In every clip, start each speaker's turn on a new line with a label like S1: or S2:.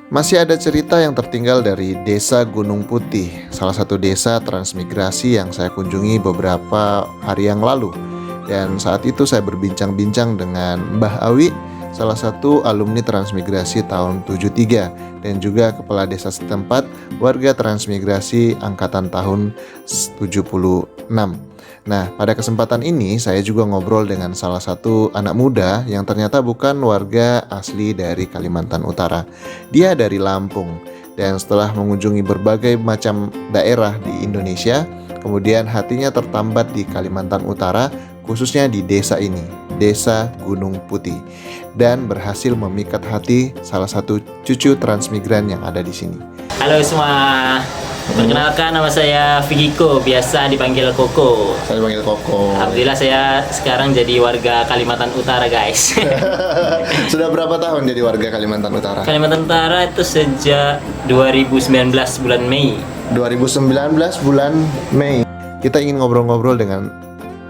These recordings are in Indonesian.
S1: Masih ada cerita yang tertinggal dari Desa Gunung Putih, salah satu desa transmigrasi yang saya kunjungi beberapa hari yang lalu. Dan saat itu saya berbincang-bincang dengan Mbah Awi, salah satu alumni transmigrasi tahun 73 dan juga kepala desa setempat warga transmigrasi angkatan tahun 76. Nah, pada kesempatan ini saya juga ngobrol dengan salah satu anak muda yang ternyata bukan warga asli dari Kalimantan Utara. Dia dari Lampung, dan setelah mengunjungi berbagai macam daerah di Indonesia, kemudian hatinya tertambat di Kalimantan Utara, khususnya di desa ini, Desa Gunung Putih, dan berhasil memikat hati salah satu cucu transmigran yang ada di sini.
S2: Halo semua, perkenalkan nama saya Vigiko, biasa dipanggil Koko.
S1: Saya dipanggil Koko.
S2: Alhamdulillah saya sekarang jadi warga Kalimantan Utara, guys.
S1: Sudah berapa tahun jadi warga Kalimantan Utara?
S2: Kalimantan Utara itu sejak 2019 bulan Mei.
S1: 2019 bulan Mei. Kita ingin ngobrol-ngobrol dengan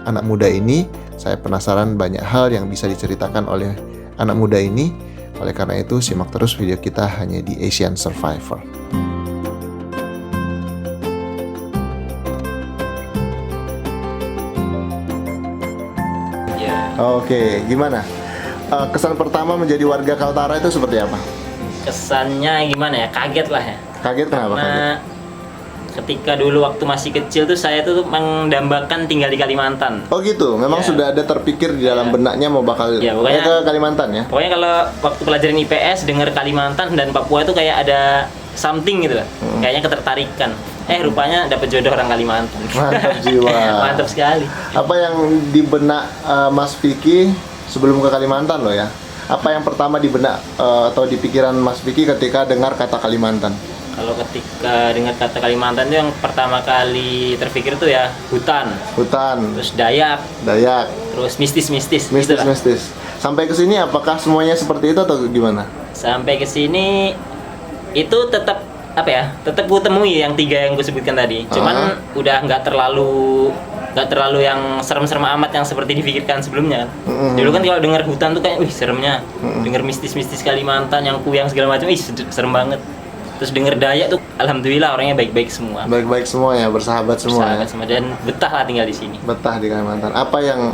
S1: anak muda ini. Saya penasaran banyak hal yang bisa diceritakan oleh anak muda ini. Oleh karena itu, simak terus video kita hanya di Asian Survivor.
S2: Ya,
S1: Oke, gimana? Kesan pertama menjadi warga Kaltara itu seperti apa?
S2: kesannya gimana ya? Kaget lah ya.
S1: Kaget kenapa? Kaget?
S2: Karena ketika dulu waktu masih kecil tuh saya tuh mendambakan tinggal di Kalimantan.
S1: Oh gitu, memang
S2: Ya.
S1: sudah ada terpikir di dalam
S2: Ya.
S1: benaknya mau bakal
S2: Ya, pokoknya-
S1: ke Kalimantan ya?
S2: Pokoknya kalau waktu pelajaran IPS dengar Kalimantan dan Papua itu kayak ada something gitu lah. Kayaknya ketertarikan. Rupanya dapet jodoh orang Kalimantan.
S1: Mantap jiwa.
S2: Mantap sekali.
S1: Apa yang di benak Mas Vicky sebelum ke Kalimantan loh ya? Apa yang pertama di benak atau di pikiran Mas Vicky ketika dengar kata Kalimantan?
S2: Kalau ketika dengar kata Kalimantan itu yang pertama kali terpikir tuh ya hutan,
S1: Hutan,
S2: terus Dayak,
S1: Dayak,
S2: terus mistis-mistis. gitu lah.
S1: mistis-mistis. Sampai ke sini apakah semuanya seperti itu atau gimana?
S2: Sampai ke sini itu tetap apa ya? Tetap gue temui yang tiga yang gue sebutkan tadi. Cuman udah nggak terlalu yang serem-serem amat yang seperti dipikirkan sebelumnya kan. Dulu kan kalau dengar hutan tuh kayak wih seremnya. Dengar mistis-mistis Kalimantan yang kuyang segala macam, serem banget. Terus denger Dayak tuh alhamdulillah orangnya baik-baik semua.
S1: Baik-baik semua ya, bersahabat semua ya?
S2: Bersahabat semua dan betah lah tinggal di sini.
S1: Betah di Kalimantan. Apa yang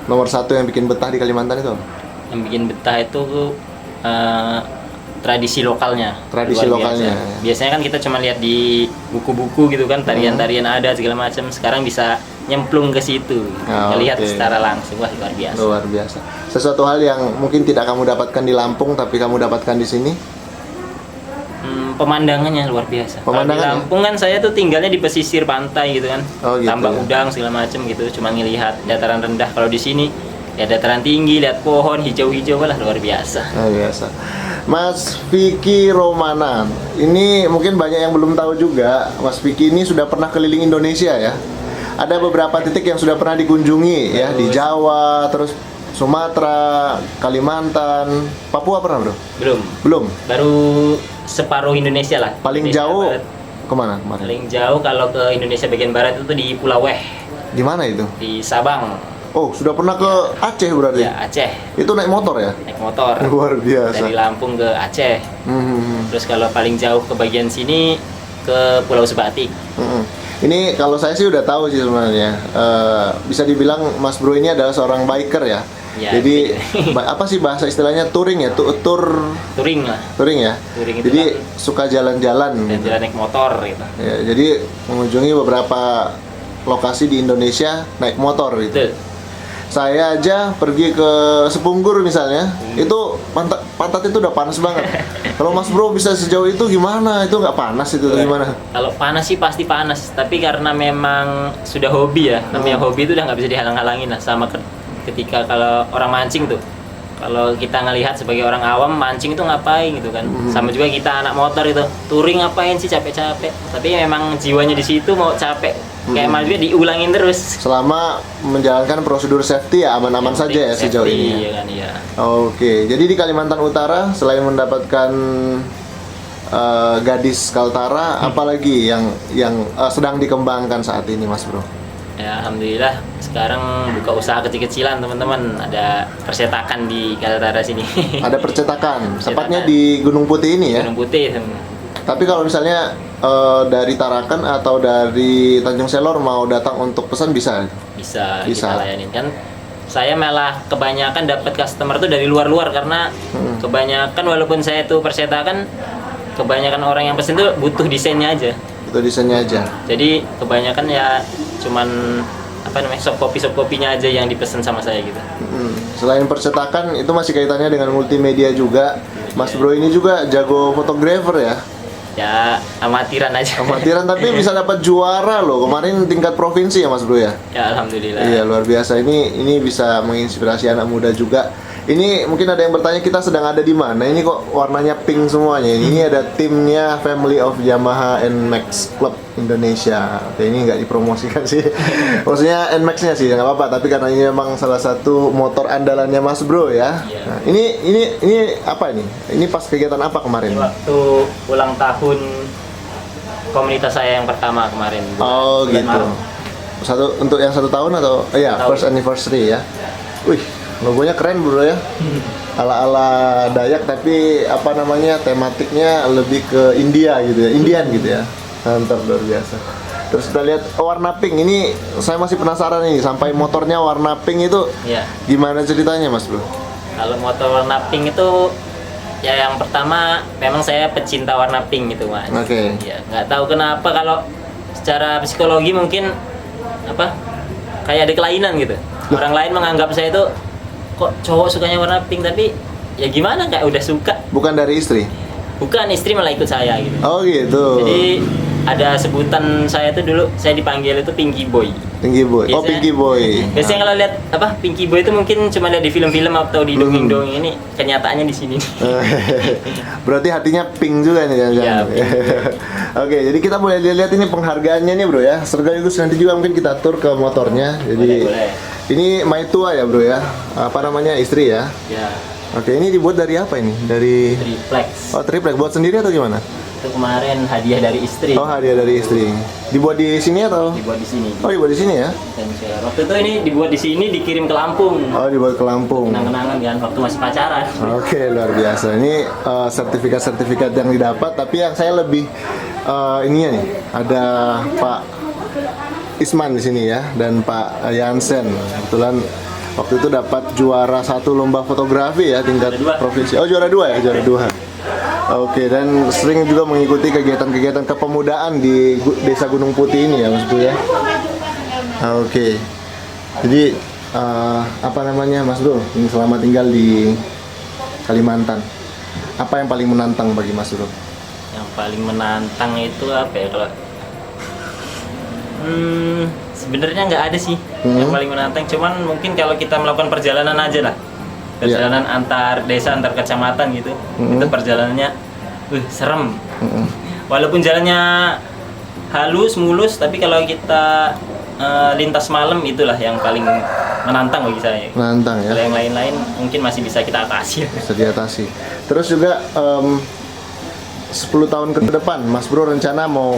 S1: nomor satu yang bikin betah di Kalimantan itu?
S2: Yang bikin betah itu tradisi lokalnya.
S1: Tradisi
S2: Luar
S1: lokalnya,
S2: biasa.
S1: ya.
S2: Biasanya kan kita cuma lihat di buku-buku gitu kan, tarian-tarian ada segala macam. Sekarang bisa nyemplung ke situ, lihat
S1: oke.
S2: secara langsung. Wah, luar biasa.
S1: Luar biasa. Sesuatu hal yang mungkin tidak kamu dapatkan di Lampung tapi kamu dapatkan di sini?
S2: Pemandangannya luar biasa. Kalau di
S1: Pemandangannya?
S2: Lampung kan saya tuh tinggalnya di pesisir pantai gitu kan.
S1: Oh, gitu
S2: Tambak
S1: ya.
S2: udang segala macam gitu, cuma ngelihat dataran rendah. Kalau di sini ya dataran tinggi, lihat pohon hijau-hijau lah luar biasa.
S1: Luar biasa. Mas Vicky Romana, ini mungkin banyak yang belum tahu juga, Mas Vicky ini sudah pernah keliling Indonesia ya. Ada beberapa titik yang sudah pernah dikunjungi ya, di Jawa, terus Sumatera, Kalimantan, Papua pernah bro?
S2: Belum.
S1: Belum.
S2: Baru separuh Indonesia lah.
S1: Paling
S2: Indonesia
S1: jauh
S2: Barat.
S1: kemana kemarin?
S2: Paling jauh kalau ke Indonesia bagian barat itu di Pulau Weh,
S1: Di mana itu?
S2: di Sabang.
S1: Oh, sudah pernah ke Aceh berarti?
S2: Ya, Aceh.
S1: Itu naik motor ya?
S2: Naik motor.
S1: Luar biasa.
S2: Dari Lampung ke Aceh.
S1: Hmm.
S2: Terus kalau paling jauh ke bagian sini ke Pulau Sebatik.
S1: Mm-mm. Ini kalau saya sih udah tahu sih sebenarnya. Bisa dibilang Mas Bro ini adalah seorang biker ya.
S2: Ya,
S1: Jadi
S2: bisa.
S1: apa sih bahasa istilahnya touring ya?
S2: Touring lah.
S1: Touring ya.
S2: Touring itu
S1: Jadi
S2: lah.
S1: suka jalan-jalan.
S2: Dan jalan naik motor gitu.
S1: Ya, jadi mengunjungi beberapa lokasi di Indonesia naik motor gitu.
S2: Betul.
S1: Saya aja pergi ke Sepunggur misalnya, itu pantat itu udah panas banget. Kalau Mas Bro bisa sejauh itu gimana? Itu nggak panas itu gimana?
S2: Kalau panas sih pasti panas, tapi karena memang sudah hobi ya, namanya hobi itu udah nggak bisa dihalang-halangin lah. Sama ketika kalau orang mancing tuh, kalau kita ngelihat sebagai orang awam mancing itu ngapain gitu kan. Sama juga kita anak motor itu, touring ngapain sih capek-capek. Tapi memang jiwanya di situ mau capek, kayak malah juga diulangin terus.
S1: Selama menjalankan prosedur safety ya aman-aman saja ya sejauh
S2: Safety,
S1: ini.
S2: ya kan, iya.
S1: Oke, jadi di Kalimantan Utara selain mendapatkan gadis Kaltara, apalagi yang sedang dikembangkan saat ini, Mas Bro?
S2: Ya alhamdulillah sekarang buka usaha kecil-kecilan teman-teman, ada percetakan di Kaltara sini.
S1: Ada percetakan, tepatnya di Gunung Putih ini ya.
S2: Gunung Putih.
S1: Tapi kalau misalnya dari Tarakan atau dari Tanjung Selor mau datang untuk pesan bisa?
S2: Bisa
S1: Bisa.
S2: kita layanin kan. Saya malah kebanyakan dapat customer tuh dari luar-luar karena kebanyakan walaupun saya tuh percetakan, kebanyakan orang yang pesen tuh butuh desainnya aja.
S1: Itu desainnya aja.
S2: Jadi kebanyakan ya cuman apa namanya soft kopinya aja yang dipesan sama saya gitu.
S1: Selain percetakan itu masih kaitannya dengan multimedia juga. Mas Bro ini juga jago fotografer ya.
S2: Ya amatiran aja.
S1: Amatiran tapi bisa dapat juara loh kemarin tingkat provinsi ya Mas Bro ya.
S2: Ya alhamdulillah.
S1: Iya luar biasa, ini bisa menginspirasi anak muda juga. Ini mungkin ada yang bertanya kita sedang ada di mana? Ini kok warnanya pink semuanya. Ini ada timnya Family of Yamaha NMAX Club Indonesia. Oke, ini nggak dipromosikan sih. Maksudnya NMAX-nya sih nggak apa-apa. Tapi karena ini memang salah satu motor andalannya Mas Bro ya.
S2: Iya.
S1: Nah, ini apa ini? Ini pas kegiatan apa kemarin?
S2: Ini waktu ulang tahun komunitas saya yang pertama kemarin.
S1: Oh
S2: bulan
S1: gitu.
S2: Maret.
S1: Untuk yang 1 tahun atau iya
S2: Tahun.
S1: first anniversary ya. Wih, logonya keren Bro ya. Ala-ala Dayak tapi apa namanya tematiknya lebih ke India gitu ya, Indian gitu ya. Mantap luar biasa. Terus kita lihat warna pink ini saya masih penasaran nih sampai motornya warna pink itu
S2: Iya.
S1: gimana ceritanya Mas Bro?
S2: Kalau motor warna pink itu ya yang pertama memang saya pecinta warna pink gitu Mas.
S1: Oke.
S2: Ya nggak tahu kenapa kalau secara psikologi mungkin apa kayak ada kelainan gitu. Orang lain menganggap saya itu kok cowok sukanya warna pink tapi ya gimana kayak udah suka.
S1: Bukan dari istri?
S2: Bukan, istri malah ikut saya gitu.
S1: Oh gitu.
S2: Jadi ada sebutan saya tuh dulu saya dipanggil itu Pinky Boy.
S1: Pinky Boy. Oh
S2: Biasanya-
S1: Pinky Boy.
S2: Biasanya kalau lihat apa Pinky Boy itu mungkin cuma lihat di film-film atau di dongeng-dongeng, ini kenyataannya di sini.
S1: Berarti hatinya pink juga nih jangan-jangan.
S2: Iya,
S1: Oke, jadi kita boleh lihat ini penghargaannya nih Bro ya. Sekaligus nanti juga mungkin kita tur ke motornya. Jadi
S2: Boleh.
S1: ini Maitua ya Bro ya. Apa namanya istri ya?
S2: Ya,
S1: Oke, ini dibuat dari apa ini? Dari
S2: triplex.
S1: triplek buat sendiri atau gimana?
S2: Itu kemarin hadiah dari istri.
S1: Oh, hadiah dari istri. Dibuat di sini atau?
S2: Dibuat di sini.
S1: Oh, dibuat di sini ya?
S2: Dan waktu itu ini dibuat di sini, dikirim ke Lampung.
S1: Oh, dibuat ke Lampung.
S2: Kenang-kenangan kan waktu masih pacaran.
S1: Oke, luar biasa. Ini sertifikat-sertifikat yang didapat, tapi yang saya lebih ininya nih, ada Pak Isman di sini ya, dan Pak Yansen. Kebetulan waktu itu dapat juara 1 lomba fotografi ya tingkat
S2: Juara 2.
S1: provinsi. Oh, juara 2 ya, juara 2. Oke, dan sering juga mengikuti kegiatan-kegiatan kepemudaan di Desa Gunung Putih ini ya, Mas Bro ya. Oke. Jadi apa namanya Mas Bro? Ini selama tinggal di Kalimantan. Apa yang paling menantang bagi Mas Bro?
S2: Yang paling menantang itu apa ya kalau sebenarnya nggak ada sih yang paling menantang, cuman mungkin kalau kita melakukan perjalanan aja lah, perjalanan antar desa antar kecamatan gitu, itu perjalanannya serem. Walaupun jalannya halus mulus, tapi kalau kita lintas malam itulah yang paling menantang bagi saya.
S1: Menantang ya.
S2: Kalau yang lain-lain mungkin masih bisa kita atasi.
S1: Bisa diatasi. Terus juga 10 tahun ke depan Mas Bro rencana mau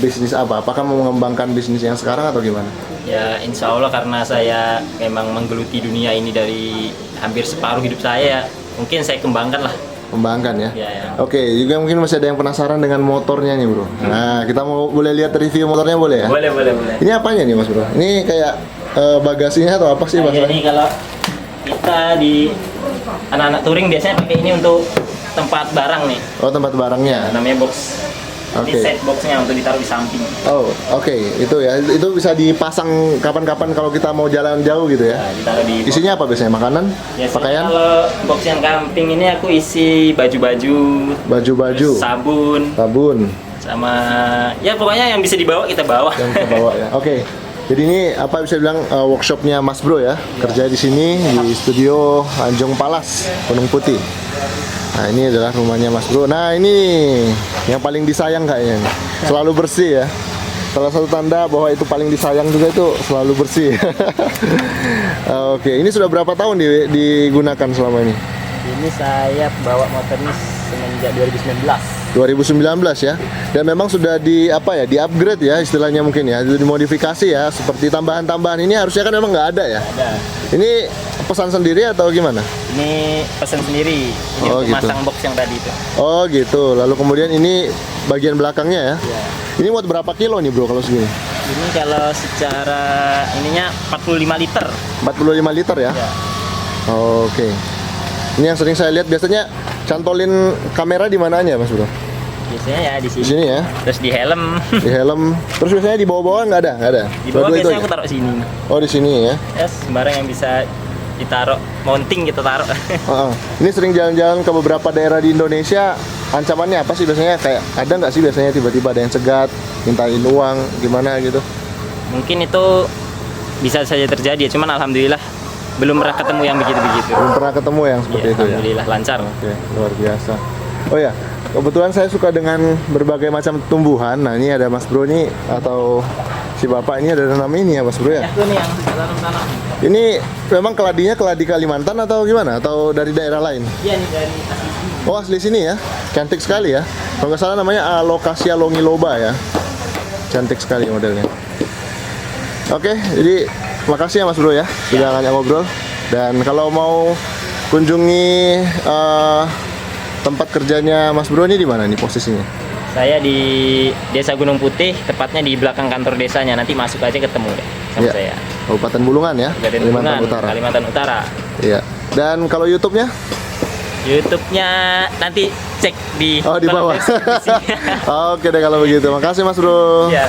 S1: bisnis apa? Apakah mau mengembangkan bisnis yang sekarang atau gimana?
S2: Ya insya Allah karena saya memang menggeluti dunia ini dari hampir separuh hidup saya, mungkin saya kembangkan lah.
S1: Kembangkan ya?
S2: Ya, ya.
S1: Oke, juga mungkin masih ada yang penasaran dengan motornya nih Bro. Nah, kita mau boleh lihat review motornya boleh ya?
S2: Boleh, boleh, boleh.
S1: Ini apanya nih Mas Bro? Ini kayak bagasinya atau apa sih
S2: Nah,
S1: bahasanya?
S2: jadi kalau kita di anak-anak touring biasanya pakai ini untuk tempat barang nih,
S1: Oh, tempat barangnya.
S2: namanya box. Ini
S1: Oke.
S2: set boxnya untuk ditaruh di samping.
S1: Oh, oke. Itu ya. Itu bisa dipasang kapan-kapan kalau kita mau jalan jauh gitu ya.
S2: Nah, ditaruh di box.
S1: Isinya apa biasanya? Makanan?
S2: Biasanya
S1: Pakaian?
S2: kalau box yang camping ini aku isi baju-baju,
S1: Baju-baju?
S2: terus sabun,
S1: Sabun
S2: sama ya pokoknya yang bisa dibawa kita bawa.
S1: yang kita bawa ya. Oke. Jadi ini apa bisa bilang workshopnya Mas Bro ya? Kerja di sini di studio Anjong Palas, Gunung Putih. Nah, ini adalah rumahnya Mas Bro. Nah, ini yang paling disayang kayaknya. Selalu bersih ya. Salah satu tanda bahwa itu paling disayang juga itu selalu bersih. Oke, ini sudah berapa tahun digunakan selama ini?
S2: Ini saya bawa motor ini semenjak 2019.
S1: 2019 ya. Dan memang sudah di apa ya, di-upgrade ya istilahnya mungkin ya, dimodifikasi ya, seperti tambahan-tambahan ini harusnya kan memang nggak ada ya.
S2: Ada.
S1: Ini pesan sendiri atau gimana?
S2: Ini pesan sendiri. Ini
S1: Oh,
S2: untuk
S1: gitu.
S2: masang box yang tadi itu.
S1: Oh gitu. Lalu kemudian ini bagian belakangnya ya.
S2: Ya.
S1: Ini muat berapa kilo nih bro kalau segini?
S2: Ini kalau secara ininya 45 liter.
S1: 45 liter ya?
S2: Ya.
S1: Oke. Ini yang sering saya lihat biasanya cantolin kamera di mananya mas bro?
S2: Biasanya ya di
S1: Di
S2: sini.
S1: sini ya,
S2: Terus di helm.
S1: di helm. Terus biasanya di bawah-bawah nggak ada? Nggak ada?
S2: Di bawah
S1: Dua-dua itu
S2: biasanya
S1: aja?
S2: aku taruh sini.
S1: Oh di sini ya.
S2: Ya, sembarang yang bisa ditaruh, mounting kita taruh.
S1: Heeh. Ini sering jalan-jalan ke beberapa daerah di Indonesia. Ancamannya apa sih biasanya? Kayak ada nggak sih biasanya tiba-tiba ada yang cegat, mintain uang, gimana gitu?
S2: Mungkin itu bisa saja terjadi, cuman alhamdulillah belum pernah ketemu yang begitu-begitu.
S1: Belum pernah ketemu yang seperti
S2: Ya,
S1: itu ya?
S2: alhamdulillah lancar.
S1: Oke, luar biasa. Oh ya, kebetulan saya suka dengan berbagai macam tumbuhan. Nah ini ada Mas Bro nih, atau si Bapak ini ada nama ini ya Mas Bro ya?
S2: Itu nih yang tanam-tanam.
S1: Ini memang keladinya keladi Kalimantan atau gimana? Atau dari daerah lain?
S2: Iya nih dari asli sini.
S1: Oh asli sini ya? Cantik sekali ya. Kalau nggak salah namanya Alocasia longiloba ya. Cantik sekali modelnya. Oke, jadi makasih ya Mas Bro ya sudah ngajak ngobrol. Dan kalau mau kunjungi tempat kerjanya Mas Bro ini di mana nih posisinya?
S2: Saya di Desa Gunung Putih, tepatnya di belakang kantor desanya. Nanti masuk aja ketemu deh sama
S1: Iya.
S2: saya.
S1: Kabupaten Bulungan ya,
S2: Kabupaten
S1: Kalimantan
S2: Bulungan,
S1: Utara.
S2: Kalimantan Utara.
S1: Iya. Dan kalau YouTube-nya?
S2: YouTube-nya nanti cek di
S1: Oh di
S2: kolom
S1: bawah.
S2: deskripsi.
S1: Oke deh kalau begitu. Makasih Mas Bro.
S2: Iya.